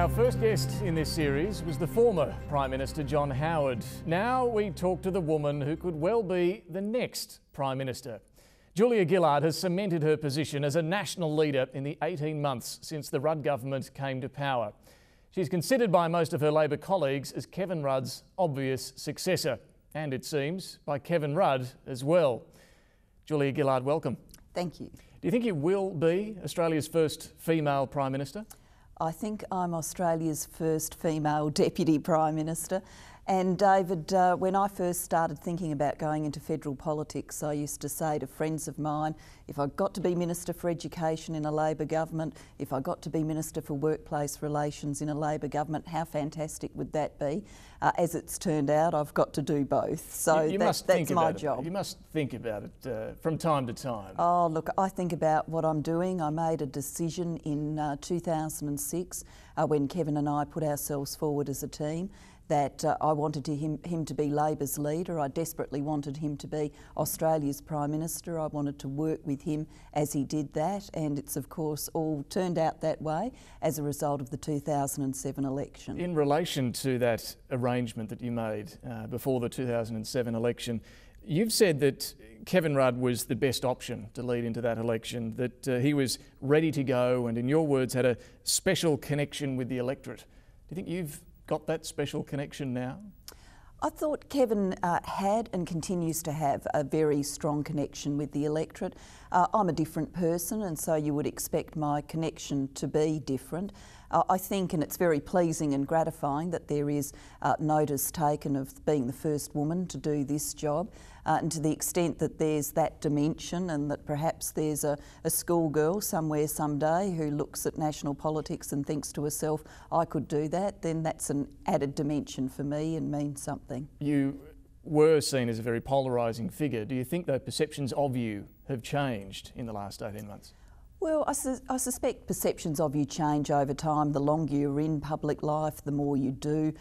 Our first guest in this series was the former Prime Minister John Howard. Now we talk to the woman who could well be the next Prime Minister. Julia Gillard has cemented her position as a national leader in the 18 months since the Rudd government came to power. She's considered by most of her Labor colleagues as Kevin Rudd's obvious successor, and it seems by Kevin Rudd as well. Julia Gillard, welcome. Thank you. Do you think you will be Australia's first female Prime Minister? I think I'm Australia's first female Deputy Prime Minister. And David, when I first started thinking about going into federal politics, I used to say to friends of mine, if I got to be Minister for Education in a Labor government, if I got to be Minister for Workplace Relations in a Labor government, how fantastic would that be? As it's turned out, I've got to do both. So that's my job. You must think about it from time to time. Oh, look, I think about what I'm doing. I made a decision in 2006 when Kevin and I put ourselves forward as a team that I wanted him to be Labor's leader. I desperately wanted him to be Australia's Prime Minister. I wanted to work with him as he did that, and it's of course all turned out that way as a result of the 2007 election. In relation to that arrangement that you made before the 2007 election, you've said that Kevin Rudd was the best option to lead into that election, that he was ready to go and, in your words, had a special connection with the electorate. Do you think you've got that special connection now? I thought Kevin had and continues to have a very strong connection with the electorate. I'm a different person, and so you would expect my connection to be different. I think, and it's very pleasing and gratifying, that there is notice taken of being the first woman to do this job, and to the extent that there's that dimension and that perhaps there's a schoolgirl somewhere someday who looks at national politics and thinks to herself, I could do that, then that's an added dimension for me and means something. You were seen as a very polarising figure. Do you think the perceptions of you have changed in the last 18 months? Well, I suspect perceptions of you change over time. The longer you're in public life, the more you do.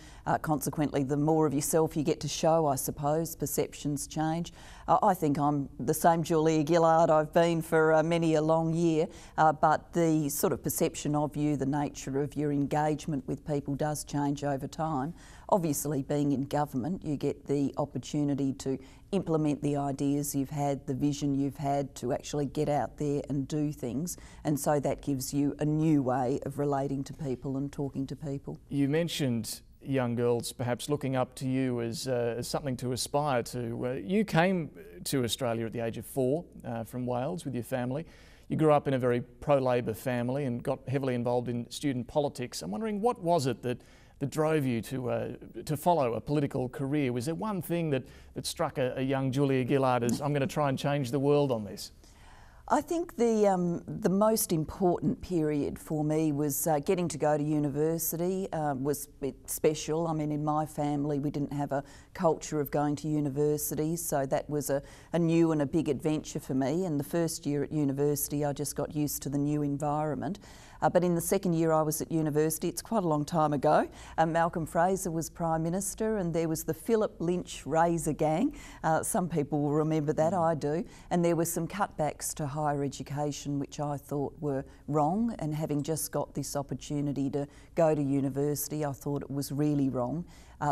Consequently, the more of yourself you get to show, I suppose. Perceptions change. I think I'm the same Julia Gillard I've been for many a long year, but the sort of perception of you, the nature of your engagement with people does change over time. Obviously, being in government, you get the opportunity to implement the ideas you've had, the vision you've had, to actually get out there and do things. And so that gives you a new way of relating to people and talking to people. You mentioned young girls perhaps looking up to you as something to aspire to. You came to Australia at the age of 4 from Wales with your family. You grew up in a very pro-Labor family and got heavily involved in student politics. I'm wondering, what was it that drove you to follow a political career? Was there one thing that struck a young Julia Gillard as, I'm going to try and change the world on this? I think the most important period for me was getting to go to university. Was a bit special. I mean, in my family we didn't have a culture of going to university, so that was a new and a big adventure for me. And the first year at university I just got used to the new environment. But in the second year I was at university, it's quite a long time ago, Malcolm Fraser was Prime Minister, and there was the Philip Lynch Razor Gang. Some people will remember that, I do. And there were some cutbacks to higher education which I thought were wrong, and having just got this opportunity to go to university, I thought it was really wrong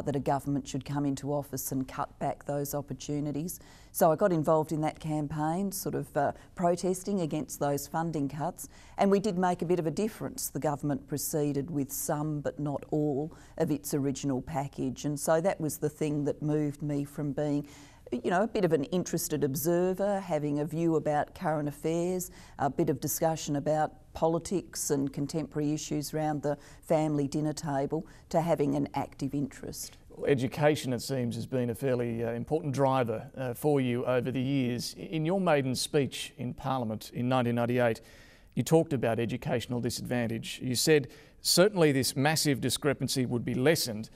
that a government should come into office and cut back those opportunities. So I got involved in that campaign, sort of protesting against those funding cuts, and we did make a bit of a difference. The government proceeded with some but not all of its original package, and so that was the thing that moved me from being, you know, a bit of an interested observer, having a view about current affairs, a bit of discussion about politics and contemporary issues around the family dinner table, to having an active interest. Education, it seems, has been a fairly important driver for you over the years. In your maiden speech in Parliament in 1998, you talked about educational disadvantage. You said, certainly this massive discrepancy would be lessened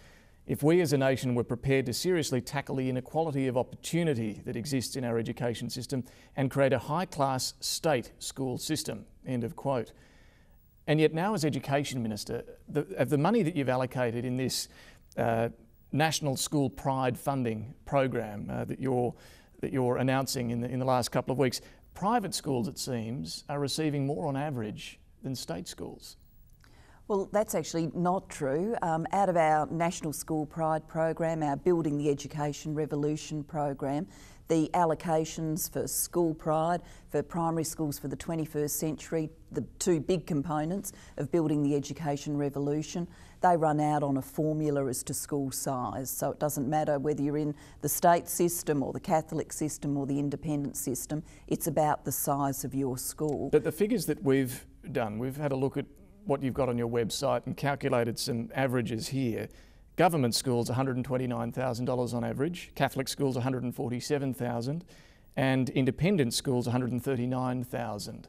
if we as a nation were prepared to seriously tackle the inequality of opportunity that exists in our education system and create a high-class state school system, end of quote. And yet now, as Education Minister, of the money that you've allocated in this National School Pride funding program that you're announcing in the last couple of weeks, private schools, it seems, are receiving more on average than state schools. Well, that's actually not true. Out of our National School Pride program, our Building the Education Revolution program, the allocations for School Pride, for primary schools for the 21st century, the two big components of Building the Education Revolution, they run out on a formula as to school size. So it doesn't matter whether you're in the state system or the Catholic system or the independent system, it's about the size of your school. But the figures that we've done, we've had a look at what you've got on your website and calculated some averages here. Government schools, $129,000 on average, Catholic schools, $147,000, and independent schools, $139,000.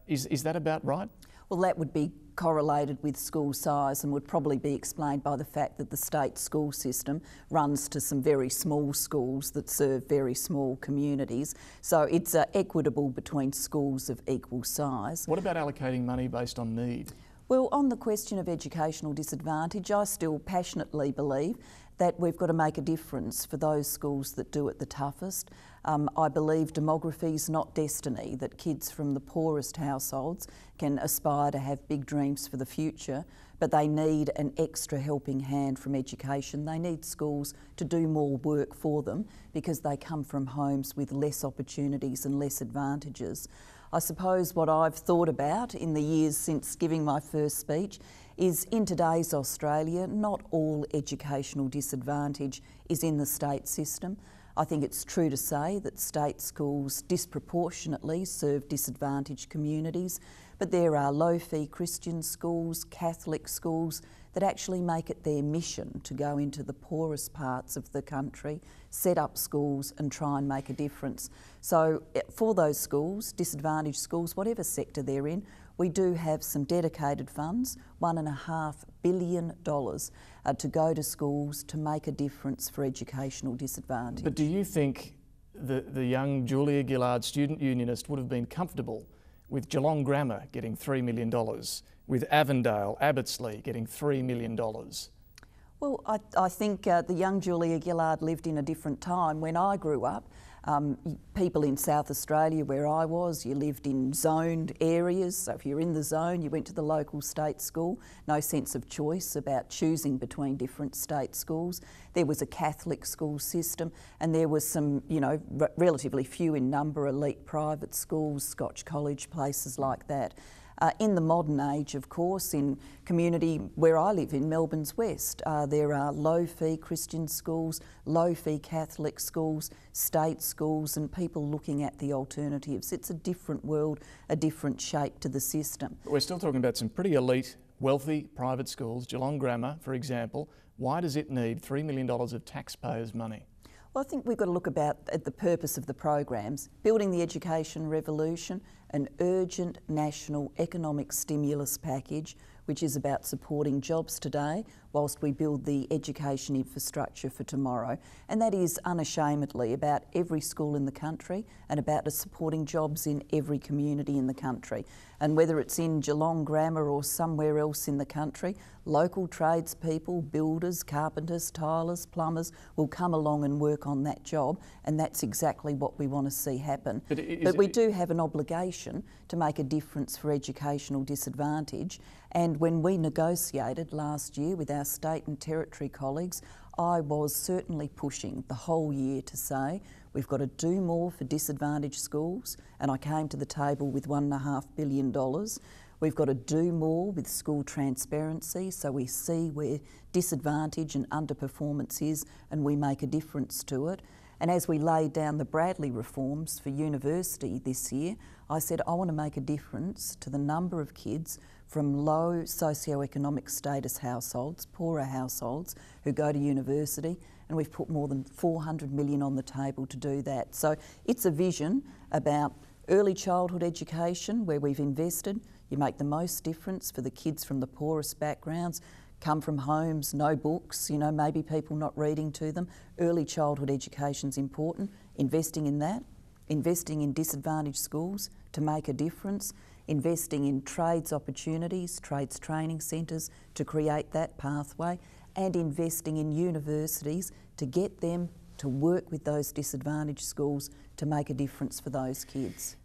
Is that about right? Well, that would be correlated with school size and would probably be explained by the fact that the state school system runs to some very small schools that serve very small communities. So it's equitable between schools of equal size. What about allocating money based on need? Well, on the question of educational disadvantage, I still passionately believe that we've got to make a difference for those schools that do it the toughest. I believe demography is not destiny, that kids from the poorest households can aspire to have big dreams for the future, but they need an extra helping hand from education. They need schools to do more work for them because they come from homes with less opportunities and less advantages. I suppose what I've thought about in the years since giving my first speech is in today's Australia, not all educational disadvantage is in the state system. I think it's true to say that state schools disproportionately serve disadvantaged communities, but there are low-fee Christian schools, Catholic schools that actually make it their mission to go into the poorest parts of the country, set up schools and try and make a difference. So for those schools, disadvantaged schools, whatever sector they're in, we do have some dedicated funds, $1.5 billion to go to schools to make a difference for educational disadvantage. But do you think the young Julia Gillard student unionist would have been comfortable with Geelong Grammar getting $3 million, with Avondale, Abbotsleigh getting $3 million? Well, I think the young Julia Gillard lived in a different time. When I grew up, people in South Australia where I was, you lived in zoned areas, so if you're in the zone you went to the local state school, no sense of choice about choosing between different state schools. There was a Catholic school system and there was some, relatively few in number elite private schools, Scotch College, places like that. In the modern age, of course, in community where I live in Melbourne's West, there are low-fee Christian schools, low-fee Catholic schools, state schools, and people looking at the alternatives. It's a different world, a different shape to the system. But we're still talking about some pretty elite, wealthy private schools, Geelong Grammar, for example. Why does it need $3 million of taxpayers' money? Well, I think we've got to look at the purpose of the programs. Building the Education Revolution, an urgent national economic stimulus package which is about supporting jobs today whilst we build the education infrastructure for tomorrow. And that is unashamedly about every school in the country and about supporting jobs in every community in the country. And whether it's in Geelong Grammar or somewhere else in the country, local tradespeople, builders, carpenters, tilers, plumbers will come along and work on that job, and that's exactly what we want to see happen. But we do have an obligation to make a difference for educational disadvantage, and when we negotiated last year with our state and territory colleagues, I was certainly pushing the whole year to say we've got to do more for disadvantaged schools, and I came to the table with $1.5 billion. We've got to do more with school transparency so we see where disadvantage and underperformance is and we make a difference to it. And as we laid down the Bradley reforms for university this year, I said I want to make a difference to the number of kids from low socioeconomic status households, poorer households, who go to university, and we've put more than $400 million on the table to do that. So it's a vision about early childhood education where we've invested. You make the most difference for the kids from the poorest backgrounds, come from homes, no books, maybe people not reading to them. Early childhood education's important. Investing in that, investing in disadvantaged schools to make a difference, investing in trades opportunities, trades training centres to create that pathway, and investing in universities to get them to work with those disadvantaged schools to make a difference for those kids.